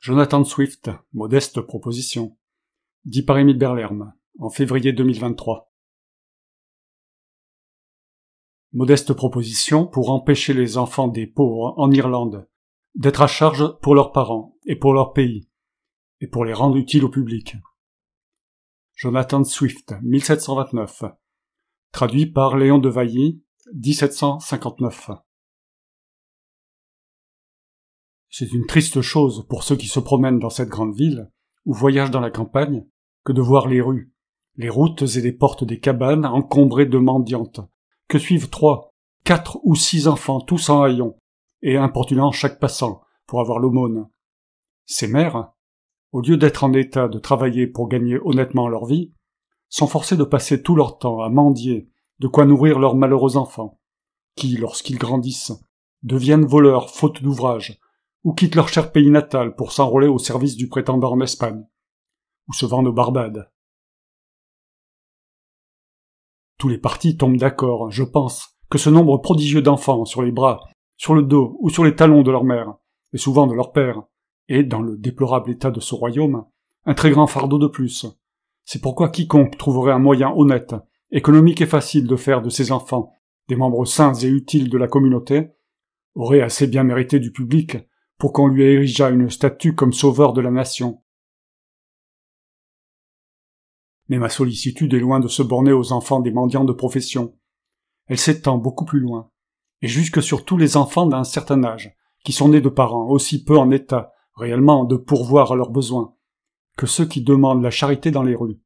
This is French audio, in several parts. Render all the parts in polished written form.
Jonathan Swift, modeste proposition. Dit par Émile Berlerme, en février 2023. Modeste proposition pour empêcher les enfants des pauvres en Irlande d'être à charge pour leurs parents et pour leur pays, et pour les rendre utiles au public. Jonathan Swift, 1729. Traduit par Léon de Vailly, 1759. C'est une triste chose pour ceux qui se promènent dans cette grande ville, ou voyagent dans la campagne, que de voir les rues, les routes et les portes des cabanes encombrées de mendiantes, que suivent 3, 4 ou 6 enfants tous en haillons, et importunant chaque passant pour avoir l'aumône. Ces mères, au lieu d'être en état de travailler pour gagner honnêtement leur vie, sont forcées de passer tout leur temps à mendier de quoi nourrir leurs malheureux enfants, qui, lorsqu'ils grandissent, deviennent voleurs faute d'ouvrage, ou quittent leur cher pays natal pour s'enrôler au service du prétendant en Espagne, ou se vendent aux Barbades. Tous les partis tombent d'accord, je pense, que ce nombre prodigieux d'enfants sur les bras, sur le dos ou sur les talons de leur mère, et souvent de leur père, est, dans le déplorable état de ce royaume, un très grand fardeau de plus. C'est pourquoi quiconque trouverait un moyen honnête, économique et facile de faire de ses enfants des membres sains et utiles de la communauté, aurait assez bien mérité du public pour qu'on lui érigeât une statue comme sauveur de la nation. Mais ma sollicitude est loin de se borner aux enfants des mendiants de profession. Elle s'étend beaucoup plus loin, et jusque sur tous les enfants d'un certain âge, qui sont nés de parents aussi peu en état, réellement, de pourvoir à leurs besoins, que ceux qui demandent la charité dans les rues.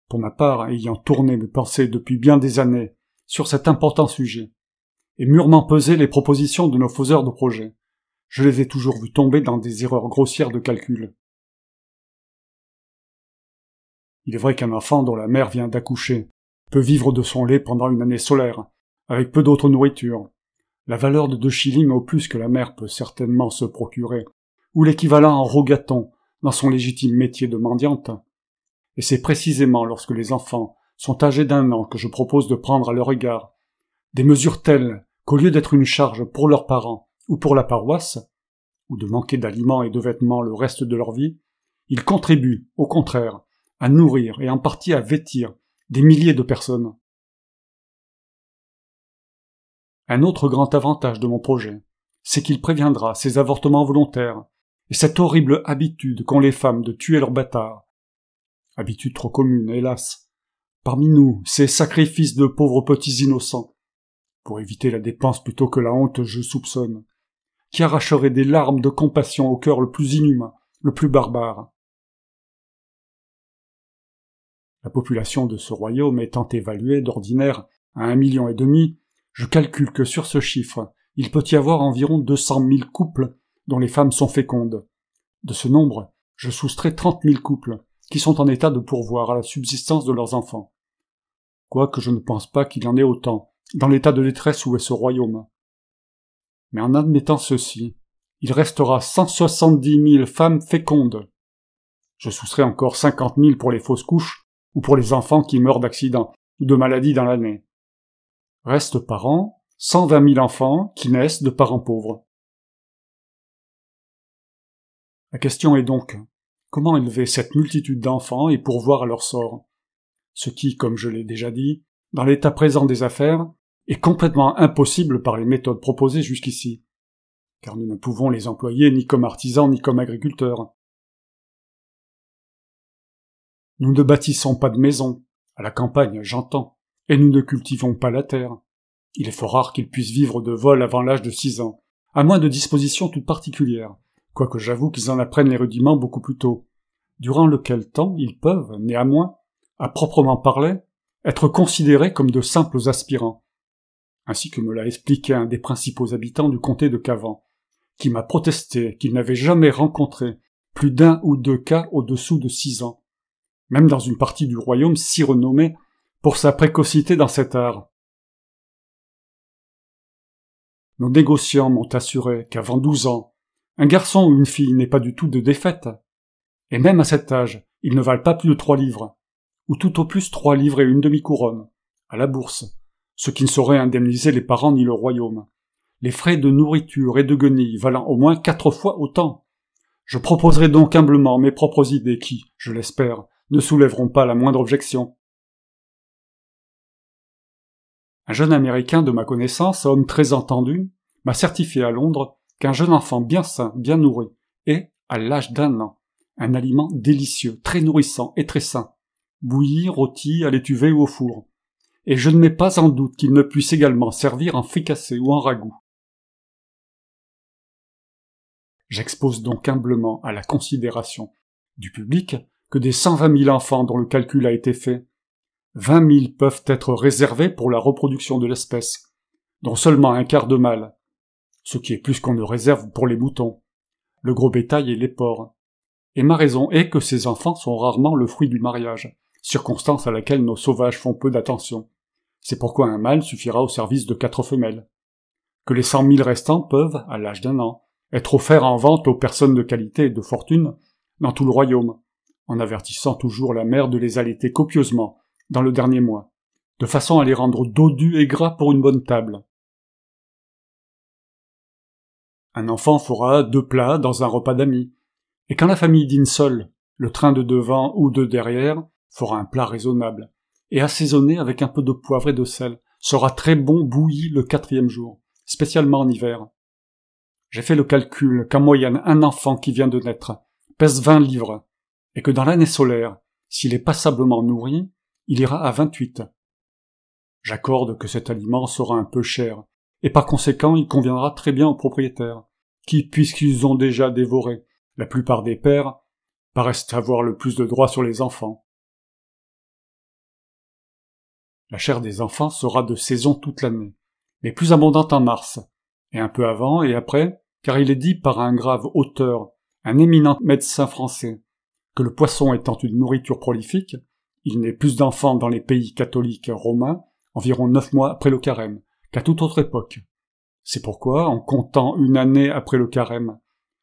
Pour ma part, ayant tourné mes pensées depuis bien des années sur cet important sujet, et mûrement pesé les propositions de nos faiseurs de projets, je les ai toujours vus tomber dans des erreurs grossières de calcul. Il est vrai qu'un enfant dont la mère vient d'accoucher peut vivre de son lait pendant une année solaire, avec peu d'autre nourriture, la valeur de 2 shillings au plus que la mère peut certainement se procurer, ou l'équivalent en rogatons dans son légitime métier de mendiante. Et c'est précisément lorsque les enfants sont âgés d'1 an que je propose de prendre à leur égard des mesures telles qu'au lieu d'être une charge pour leurs parents ou pour la paroisse, ou de manquer d'aliments et de vêtements le reste de leur vie, ils contribuent, au contraire, à nourrir et en partie à vêtir des milliers de personnes. Un autre grand avantage de mon projet, c'est qu'il préviendra ces avortements volontaires et cette horrible habitude qu'ont les femmes de tuer leurs bâtards. Habitude trop commune, hélas, parmi nous, ces sacrifices de pauvres petits innocents, pour éviter la dépense plutôt que la honte, je soupçonne, qui arracherait des larmes de compassion au cœur le plus inhumain, le plus barbare. La population de ce royaume étant évaluée d'ordinaire à 1,5 million, je calcule que sur ce chiffre, il peut y avoir environ 200 000 couples dont les femmes sont fécondes. De ce nombre, je soustrais 30 000 couples qui sont en état de pourvoir à la subsistance de leurs enfants. Quoique je ne pense pas qu'il y en ait autant dans l'état de détresse où est ce royaume. Mais en admettant ceci, il restera 170 000 femmes fécondes. Je soustrais encore 50 000 pour les fausses couches ou pour les enfants qui meurent d'accident ou de maladie dans l'année. Reste par an 120 000 enfants qui naissent de parents pauvres. La question est donc, comment élever cette multitude d'enfants et pourvoir à leur sort? Ce qui, comme je l'ai déjà dit, dans l'état présent des affaires, est complètement impossible par les méthodes proposées jusqu'ici, car nous ne pouvons les employer ni comme artisans ni comme agriculteurs. Nous ne bâtissons pas de maisons, à la campagne j'entends, et nous ne cultivons pas la terre. Il est fort rare qu'ils puissent vivre de vol avant l'âge de 6 ans, à moins de dispositions toutes particulières, quoique j'avoue qu'ils en apprennent les rudiments beaucoup plus tôt, durant lequel temps ils peuvent, néanmoins, à proprement parler, être considérés comme de simples aspirants, ainsi que me l'a expliqué un des principaux habitants du comté de Cavan, qui m'a protesté qu'il n'avait jamais rencontré plus d'1 ou 2 cas au-dessous de 6 ans, même dans une partie du royaume si renommée pour sa précocité dans cet art. Nos négociants m'ont assuré qu'avant 12 ans, un garçon ou une fille n'est pas du tout de défaite, et même à cet âge, ils ne valent pas plus de 3 livres, ou tout au plus 3 livres et une demi-couronne, à la bourse, ce qui ne saurait indemniser les parents ni le royaume, les frais de nourriture et de guenilles valant au moins 4 fois autant, Je proposerai donc humblement mes propres idées qui, je l'espère, ne soulèveront pas la moindre objection. Un jeune Américain de ma connaissance, homme très entendu, m'a certifié à Londres qu'un jeune enfant bien sain, bien nourri, est, à l'âge d'1 an, un aliment délicieux, très nourrissant et très sain, bouilli, rôti, à l'étuvée ou au four. Et je ne mets pas en doute qu'il ne puisse également servir en fricassé ou en ragoût. J'expose donc humblement à la considération du public que des 120 000 enfants dont le calcul a été fait, 20 000 peuvent être réservés pour la reproduction de l'espèce, dont seulement un quart de mâles, ce qui est plus qu'on ne réserve pour les moutons, le gros bétail et les porcs. Et ma raison est que ces enfants sont rarement le fruit du mariage, circonstance à laquelle nos sauvages font peu d'attention. C'est pourquoi un mâle suffira au service de 4 femelles. Que les 100 000 restants peuvent, à l'âge d'1 an, être offerts en vente aux personnes de qualité et de fortune dans tout le royaume, en avertissant toujours la mère de les allaiter copieusement dans le dernier mois, de façon à les rendre dodus et gras pour une bonne table. Un enfant fera 2 plats dans un repas d'amis, et quand la famille dîne seule, le train de devant ou de derrière fera un plat raisonnable, et assaisonné avec un peu de poivre et de sel, sera très bon bouilli le 4e jour, spécialement en hiver. J'ai fait le calcul qu'en moyenne un enfant qui vient de naître pèse 20 livres, et que dans l'année solaire, s'il est passablement nourri, il ira à 28. J'accorde que cet aliment sera un peu cher, et par conséquent il conviendra très bien aux propriétaires, qui, puisqu'ils ont déjà dévoré la plupart des pères, paraissent avoir le plus de droits sur les enfants. La chair des enfants sera de saison toute l'année, mais plus abondante en mars, et un peu avant et après, car il est dit par un grave auteur, un éminent médecin français, que le poisson étant une nourriture prolifique, il naît plus d'enfants dans les pays catholiques romains, environ 9 mois après le carême, qu'à toute autre époque. C'est pourquoi, en comptant une année après le carême,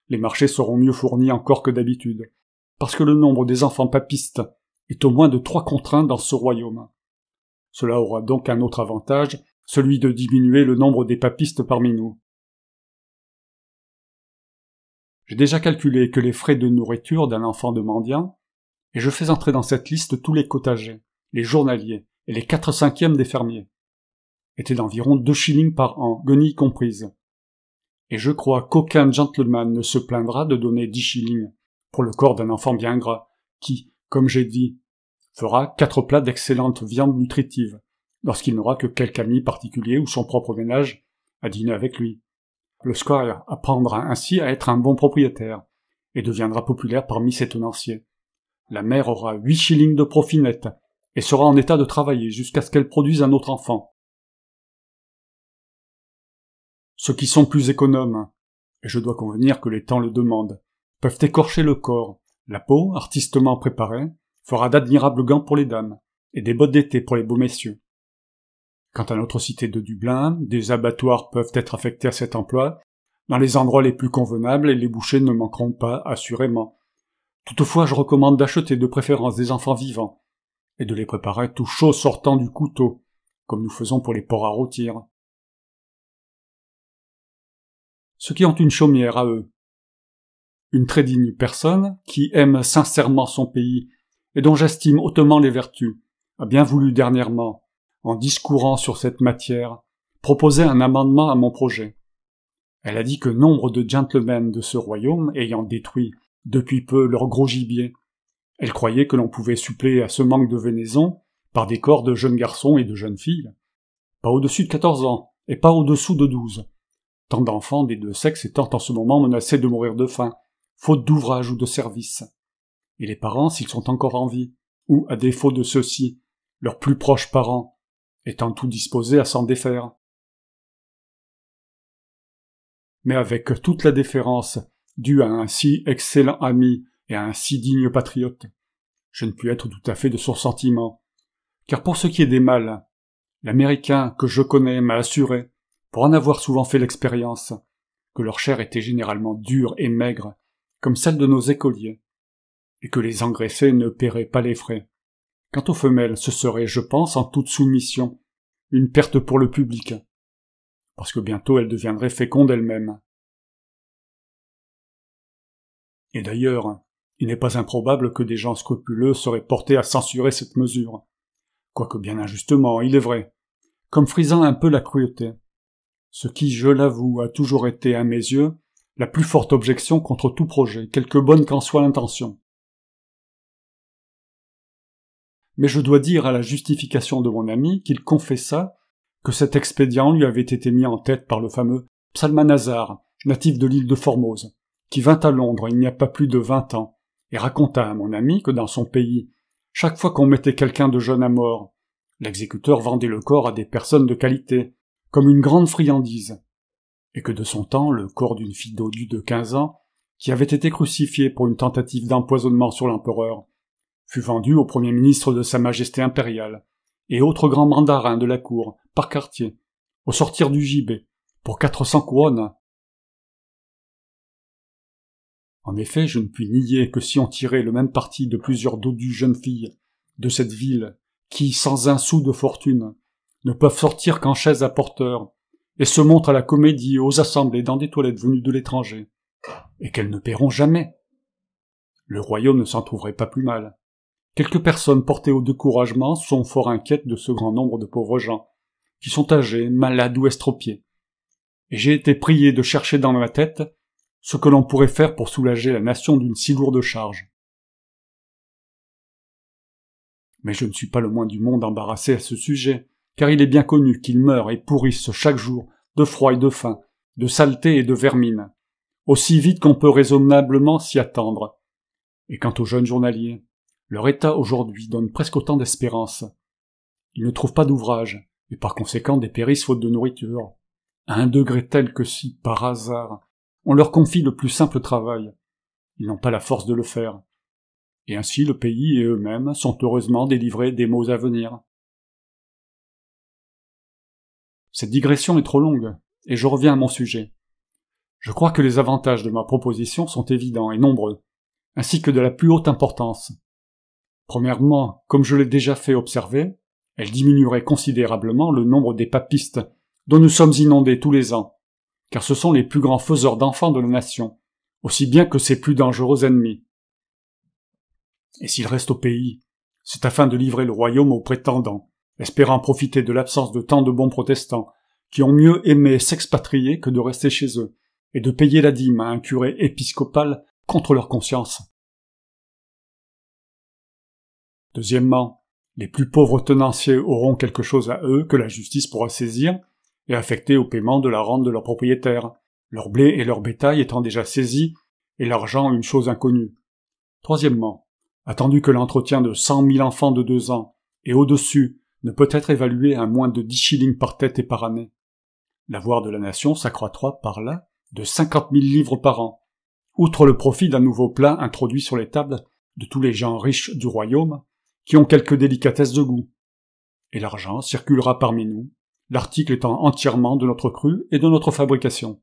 les marchés seront mieux fournis encore que d'habitude, parce que le nombre des enfants papistes est au moins de 3 contre 1 dans ce royaume. Cela aura donc un autre avantage, celui de diminuer le nombre des papistes parmi nous. J'ai déjà calculé que les frais de nourriture d'un enfant de mendiant, et je fais entrer dans cette liste tous les cotagers, les journaliers et les 4/5 des fermiers, étaient d'environ 2 shillings par an, guenilles comprises. Et je crois qu'aucun gentleman ne se plaindra de donner 10 shillings pour le corps d'un enfant bien gras, qui, comme j'ai dit, fera 4 plats d'excellente viande nutritive, lorsqu'il n'aura que quelque ami particulier ou son propre ménage à dîner avec lui. Le squire apprendra ainsi à être un bon propriétaire, et deviendra populaire parmi ses tenanciers. La mère aura 8 shillings de profit net, et sera en état de travailler jusqu'à ce qu'elle produise un autre enfant. Ceux qui sont plus économes, et je dois convenir que les temps le demandent, peuvent écorcher le corps. La peau, artistement préparée, fera d'admirables gants pour les dames, et des bottes d'été pour les beaux messieurs. Quant à notre cité de Dublin, des abattoirs peuvent être affectés à cet emploi, dans les endroits les plus convenables, et les bouchers ne manqueront pas, assurément. Toutefois, je recommande d'acheter de préférence des enfants vivants, et de les préparer tout chauds sortant du couteau, comme nous faisons pour les porcs à rôtir. Ceux qui ont une chaumière à eux. Une très digne personne, qui aime sincèrement son pays, et dont j'estime hautement les vertus, a bien voulu dernièrement, en discourant sur cette matière, proposer un amendement à mon projet. Elle a dit que nombre de gentlemen de ce royaume ayant détruit depuis peu leur gros gibier, elle croyait que l'on pouvait suppléer à ce manque de venaison par des corps de jeunes garçons et de jeunes filles, pas au-dessus de 14 ans et pas au-dessous de 12, tant d'enfants des 2 sexes étant en ce moment menacés de mourir de faim, faute d'ouvrage ou de service. Et les parents, s'ils sont encore en vie, ou, à défaut de ceux-ci, leurs plus proches parents, étant tout disposés à s'en défaire. Mais avec toute la déférence due à un si excellent ami et à un si digne patriote, je ne puis être tout à fait de son sentiment, car pour ce qui est des mâles, l'Américain que je connais m'a assuré, pour en avoir souvent fait l'expérience, que leur chair était généralement dure et maigre, comme celle de nos écoliers, et que les engraissés ne paieraient pas les frais. Quant aux femelles, ce serait, je pense, en toute soumission, une perte pour le public, parce que bientôt elles deviendraient fécondes elles-mêmes. Et d'ailleurs, il n'est pas improbable que des gens scrupuleux seraient portés à censurer cette mesure. Quoique bien injustement, il est vrai, comme frisant un peu la cruauté. Ce qui, je l'avoue, a toujours été, à mes yeux, la plus forte objection contre tout projet, quelque bonne qu'en soit l'intention. Mais je dois dire à la justification de mon ami qu'il confessa que cet expédient lui avait été mis en tête par le fameux Psalmanazar, natif de l'île de Formose, qui vint à Londres il n'y a pas plus de 20 ans, et raconta à mon ami que dans son pays, chaque fois qu'on mettait quelqu'un de jeune à mort, l'exécuteur vendait le corps à des personnes de qualité, comme une grande friandise, et que de son temps, le corps d'une fille dodue de 15 ans, qui avait été crucifiée pour une tentative d'empoisonnement sur l'empereur, fut vendu au premier ministre de Sa Majesté impériale, et autres grands mandarins de la cour, par quartier, au sortir du gibet, pour 400 couronnes. En effet, je ne puis nier que si on tirait le même parti de plusieurs dodues jeunes filles de cette ville, qui, sans un sou de fortune, ne peuvent sortir qu'en chaise à porteurs, et se montrent à la comédie et aux assemblées dans des toilettes venues de l'étranger, et qu'elles ne paieront jamais. Le royaume ne s'en trouverait pas plus mal. Quelques personnes portées au découragement sont fort inquiètes de ce grand nombre de pauvres gens, qui sont âgés, malades ou estropiés. Et j'ai été prié de chercher dans ma tête ce que l'on pourrait faire pour soulager la nation d'une si lourde charge. Mais je ne suis pas le moins du monde embarrassé à ce sujet, car il est bien connu qu'ils meurent et pourrissent chaque jour de froid et de faim, de saleté et de vermine, aussi vite qu'on peut raisonnablement s'y attendre. Et quant aux jeunes journaliers, leur état aujourd'hui donne presque autant d'espérance. Ils ne trouvent pas d'ouvrage, et par conséquent dépérissent faute de nourriture, à un degré tel que si, par hasard, on leur confie le plus simple travail, ils n'ont pas la force de le faire. Et ainsi le pays et eux-mêmes sont heureusement délivrés des maux à venir. Cette digression est trop longue, et je reviens à mon sujet. Je crois que les avantages de ma proposition sont évidents et nombreux, ainsi que de la plus haute importance. Premièrement, comme je l'ai déjà fait observer, elle diminuerait considérablement le nombre des papistes dont nous sommes inondés tous les ans, car ce sont les plus grands faiseurs d'enfants de la nation, aussi bien que ses plus dangereux ennemis. Et s'ils restent au pays, c'est afin de livrer le royaume aux prétendants, espérant profiter de l'absence de tant de bons protestants, qui ont mieux aimé s'expatrier que de rester chez eux, et de payer la dîme à un curé épiscopal contre leur conscience. Deuxièmement, les plus pauvres tenanciers auront quelque chose à eux que la justice pourra saisir et affecter au paiement de la rente de leurs propriétaires, leur blé et leur bétail étant déjà saisis, et l'argent une chose inconnue. Troisièmement, attendu que l'entretien de 100 000 enfants de 2 ans et au-dessus ne peut être évalué à moins de 10 shillings par tête et par année, l'avoir de la nation s'accroîtra par là de 50 000 livres par an, outre le profit d'un nouveau plat introduit sur les tables de tous les gens riches du royaume, qui ont quelque délicatesse de goût. Et l'argent circulera parmi nous, l'article étant entièrement de notre cru et de notre fabrication.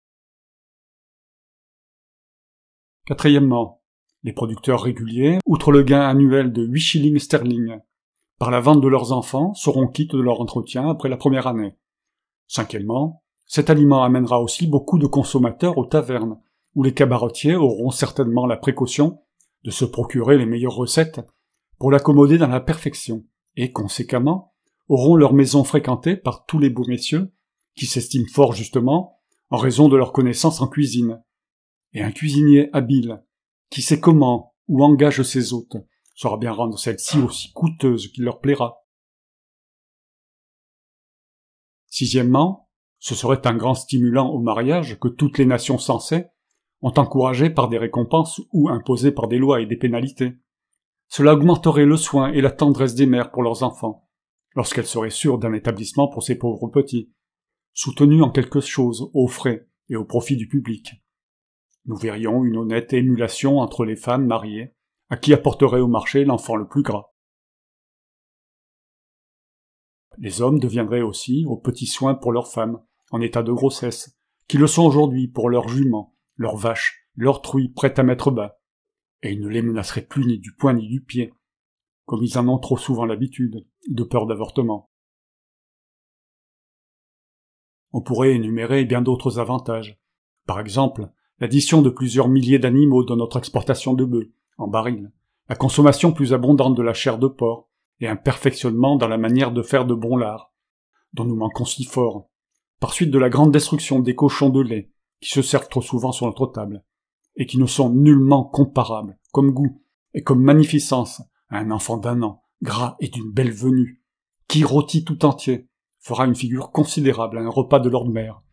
Quatrièmement, les producteurs réguliers, outre le gain annuel de 8 shillings sterling, par la vente de leurs enfants, seront quittes de leur entretien après la première année. Cinquièmement, cet aliment amènera aussi beaucoup de consommateurs aux tavernes, où les cabaretiers auront certainement la précaution de se procurer les meilleures recettes pour l'accommoder dans la perfection, et, conséquemment, auront leur maison fréquentée par tous les beaux messieurs, qui s'estiment fort justement, en raison de leur connaissance en cuisine. Et un cuisinier habile, qui sait comment ou engage ses hôtes, saura bien rendre celle-ci aussi coûteuse qu'il leur plaira. Sixièmement, ce serait un grand stimulant au mariage que toutes les nations sensées ont encouragé par des récompenses ou imposé par des lois et des pénalités. Cela augmenterait le soin et la tendresse des mères pour leurs enfants, lorsqu'elles seraient sûres d'un établissement pour ces pauvres petits, soutenus en quelque chose aux frais et au profit du public. Nous verrions une honnête émulation entre les femmes mariées, à qui apporterait au marché l'enfant le plus gras. Les hommes deviendraient aussi aux petits soins pour leurs femmes, en état de grossesse, qui le sont aujourd'hui pour leurs juments, leurs vaches, leurs truies prêtes à mettre bas, et ils ne les menaceraient plus ni du poing ni du pied, comme ils en ont trop souvent l'habitude, de peur d'avortement. On pourrait énumérer bien d'autres avantages. Par exemple, l'addition de plusieurs milliers d'animaux dans notre exportation de bœufs, en baril, la consommation plus abondante de la chair de porc, et un perfectionnement dans la manière de faire de bons lards, dont nous manquons si fort, par suite de la grande destruction des cochons de lait, qui se servent trop souvent sur notre table, et qui ne sont nullement comparables, comme goût et comme magnificence, à un enfant d'1 an, gras et d'une belle venue, qui, rôti tout entier, fera une figure considérable à un repas de Lord Mayor,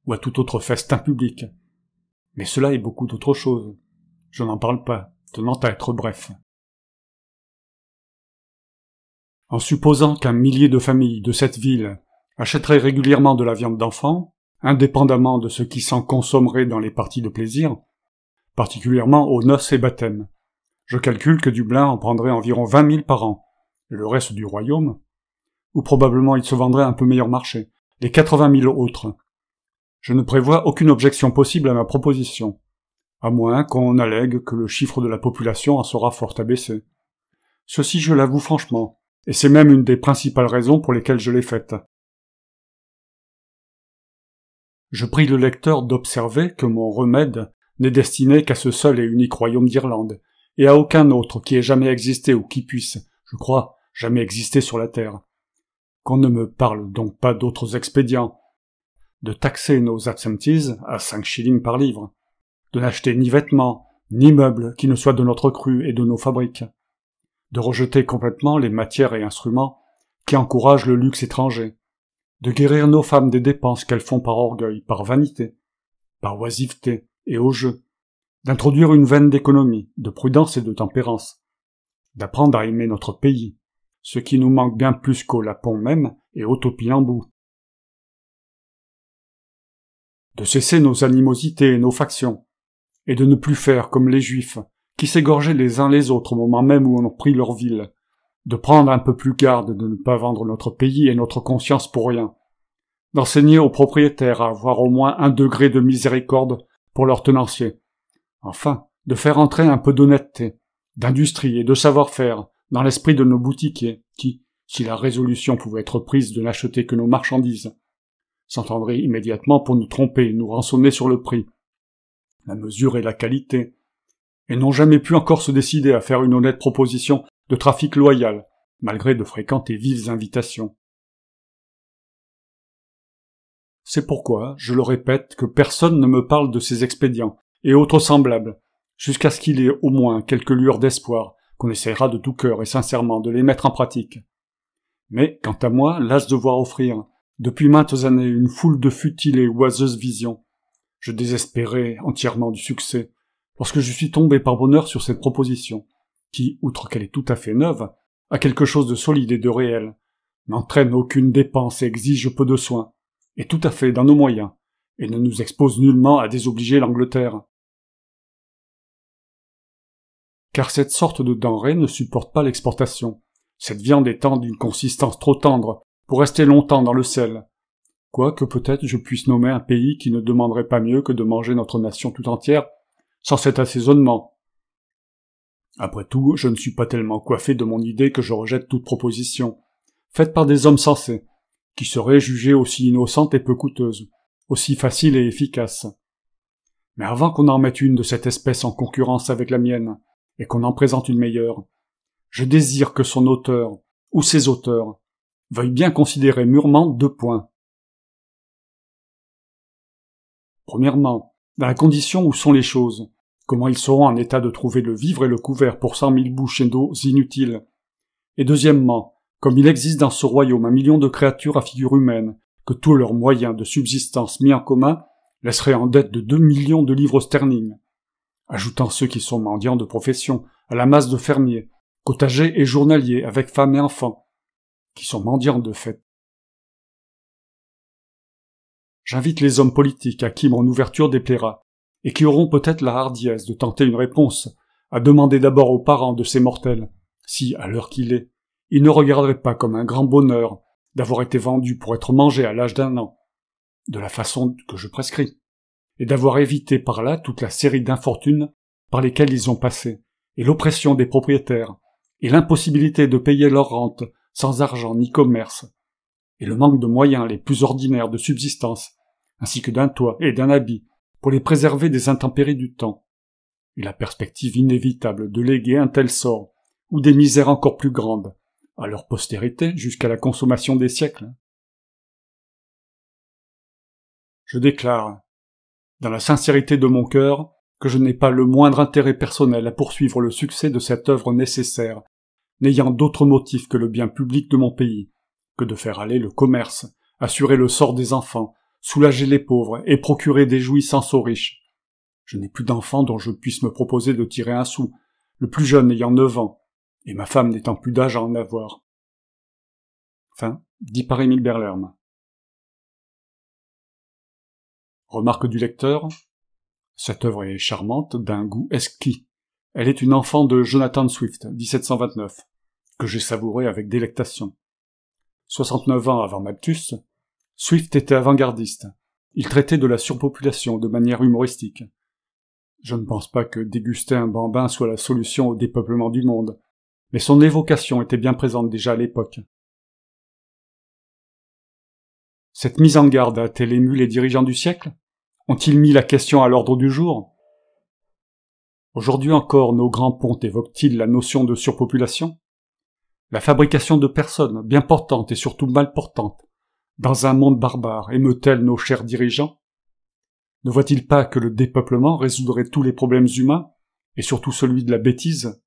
ou à tout autre festin public. Mais cela est beaucoup d'autres choses. Je n'en parle pas, tenant à être bref. En supposant qu'un millier de familles de cette ville achèteraient régulièrement de la viande d'enfant, indépendamment de ce qui s'en consommerait dans les parties de plaisir, particulièrement aux noces et baptêmes, je calcule que Dublin en prendrait environ 20 000 par an, et le reste du royaume, ou probablement il se vendrait un peu meilleur marché, les 80 000 autres. Je ne prévois aucune objection possible à ma proposition, à moins qu'on allègue que le chiffre de la population en sera fort abaissé. Ceci je l'avoue franchement, et c'est même une des principales raisons pour lesquelles je l'ai faite. Je prie le lecteur d'observer que mon remède n'est destiné qu'à ce seul et unique royaume d'Irlande, et à aucun autre qui ait jamais existé ou qui puisse, je crois, jamais exister sur la terre. Qu'on ne me parle donc pas d'autres expédients, de taxer nos absentees à 5 shillings par livre, de n'acheter ni vêtements, ni meubles qui ne soient de notre cru et de nos fabriques, de rejeter complètement les matières et instruments qui encouragent le luxe étranger, de guérir nos femmes des dépenses qu'elles font par orgueil, par vanité, par oisiveté et au jeu, d'introduire une veine d'économie, de prudence et de tempérance, d'apprendre à aimer notre pays, ce qui nous manque bien plus qu'au Lapon même et au topinambou, de cesser nos animosités et nos factions, et de ne plus faire comme les Juifs, qui s'égorgeaient les uns les autres au moment même où on prit leur ville, de prendre un peu plus garde de ne pas vendre notre pays et notre conscience pour rien, d'enseigner aux propriétaires à avoir au moins 1 degré de miséricorde pour leurs tenanciers, enfin, de faire entrer un peu d'honnêteté, d'industrie et de savoir-faire dans l'esprit de nos boutiquiers, qui, si la résolution pouvait être prise de n'acheter que nos marchandises, s'entendraient immédiatement pour nous tromper et nous rançonner sur le prix, la mesure et la qualité, et n'ont jamais pu encore se décider à faire une honnête proposition de trafic loyal, malgré de fréquentes et vives invitations. C'est pourquoi, je le répète, que personne ne me parle de ces expédients et autres semblables, jusqu'à ce qu'il y ait au moins quelques lueurs d'espoir qu'on essaiera de tout cœur et sincèrement de les mettre en pratique. Mais, quant à moi, las de voir offrir, depuis maintes années, une foule de futiles et oiseuses visions, je désespérais entièrement du succès, lorsque je suis tombé par bonheur sur cette proposition, qui, outre qu'elle est tout à fait neuve, a quelque chose de solide et de réel, n'entraîne aucune dépense et exige peu de soins, est tout à fait dans nos moyens, et ne nous expose nullement à désobliger l'Angleterre. Car cette sorte de denrée ne supporte pas l'exportation, cette viande étant d'une consistance trop tendre pour rester longtemps dans le sel, quoique peut-être je puisse nommer un pays qui ne demanderait pas mieux que de manger notre nation tout entière, sans cet assaisonnement. Après tout, je ne suis pas tellement coiffé de mon idée que je rejette toute proposition, faite par des hommes sensés, qui seraient jugées aussi innocentes et peu coûteuses, aussi faciles et efficaces. Mais avant qu'on en mette une de cette espèce en concurrence avec la mienne, et qu'on en présente une meilleure, je désire que son auteur, ou ses auteurs, veuillent bien considérer mûrement 2 points. Premièrement, dans la condition où sont les choses, comment ils seront en état de trouver le vivre et le couvert pour 100 000 bouchées d'eau inutiles. Et deuxièmement, comme il existe dans ce royaume 1 million de créatures à figure humaine, que tous leurs moyens de subsistance mis en commun laisseraient en dette de 2 millions de livres sterling, ajoutant ceux qui sont mendiants de profession à la masse de fermiers, potagers et journaliers avec femmes et enfants, qui sont mendiants de fait. J'invite les hommes politiques à qui mon ouverture déplaira, et qui auront peut-être la hardiesse de tenter une réponse, à demander d'abord aux parents de ces mortels, si, à l'heure qu'il est, ils ne regarderaient pas comme un grand bonheur d'avoir été vendus pour être mangés à l'âge d'1 an, de la façon que je prescris, et d'avoir évité par là toute la série d'infortunes par lesquelles ils ont passé, et l'oppression des propriétaires, et l'impossibilité de payer leur rente sans argent ni commerce, et le manque de moyens les plus ordinaires de subsistance, ainsi que d'un toit et d'un habit, pour les préserver des intempéries du temps, et la perspective inévitable de léguer un tel sort, ou des misères encore plus grandes, à leur postérité jusqu'à la consommation des siècles. Je déclare, dans la sincérité de mon cœur, que je n'ai pas le moindre intérêt personnel à poursuivre le succès de cette œuvre nécessaire, n'ayant d'autre motif que le bien public de mon pays, que de faire aller le commerce, assurer le sort des enfants, soulager les pauvres et procurer des jouissances aux riches. Je n'ai plus d'enfants dont je puisse me proposer de tirer un sou, le plus jeune ayant 9 ans, et ma femme n'étant plus d'âge à en avoir. Fin, dit par Émile Berlerme. Remarque du lecteur, cette œuvre est charmante, d'un goût exquis. Elle est une enfant de Jonathan Swift, 1729, que j'ai savourée avec délectation. 69 ans avant Malthus, Swift était avant-gardiste. Il traitait de la surpopulation de manière humoristique. Je ne pense pas que déguster un bambin soit la solution au dépeuplement du monde, mais son évocation était bien présente déjà à l'époque. Cette mise en garde a-t-elle ému les dirigeants du siècle? Ont-ils mis la question à l'ordre du jour? Aujourd'hui encore, nos grands pontes évoquent-ils la notion de surpopulation? La fabrication de personnes bien portantes et surtout mal portantes, dans un monde barbare, émeut-elle nos chers dirigeants? Ne voient-ils pas que le dépeuplement résoudrait tous les problèmes humains, et surtout celui de la bêtise?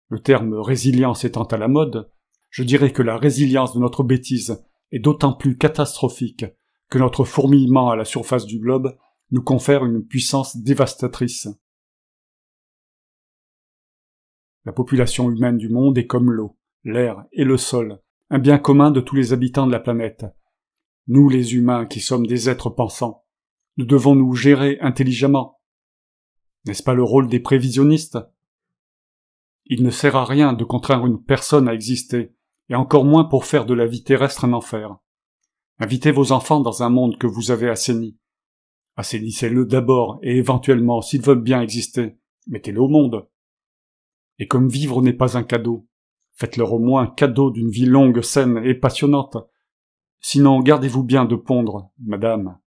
Le terme résilience étant à la mode, je dirais que la résilience de notre bêtise est d'autant plus catastrophique que notre fourmillement à la surface du globe nous confère une puissance dévastatrice. La population humaine du monde est comme l'eau, l'air et le sol, un bien commun de tous les habitants de la planète. Nous, les humains, qui sommes des êtres pensants, nous devons nous gérer intelligemment. N'est-ce pas le rôle des prévisionnistes? Il ne sert à rien de contraindre une personne à exister, et encore moins pour faire de la vie terrestre un enfer. Invitez vos enfants dans un monde que vous avez assaini. Assainissez-le d'abord, et éventuellement, s'ils veulent bien exister, mettez-le au monde. Et comme vivre n'est pas un cadeau, faites-leur au moins cadeau d'une vie longue, saine et passionnante. Sinon, gardez-vous bien de pondre, madame.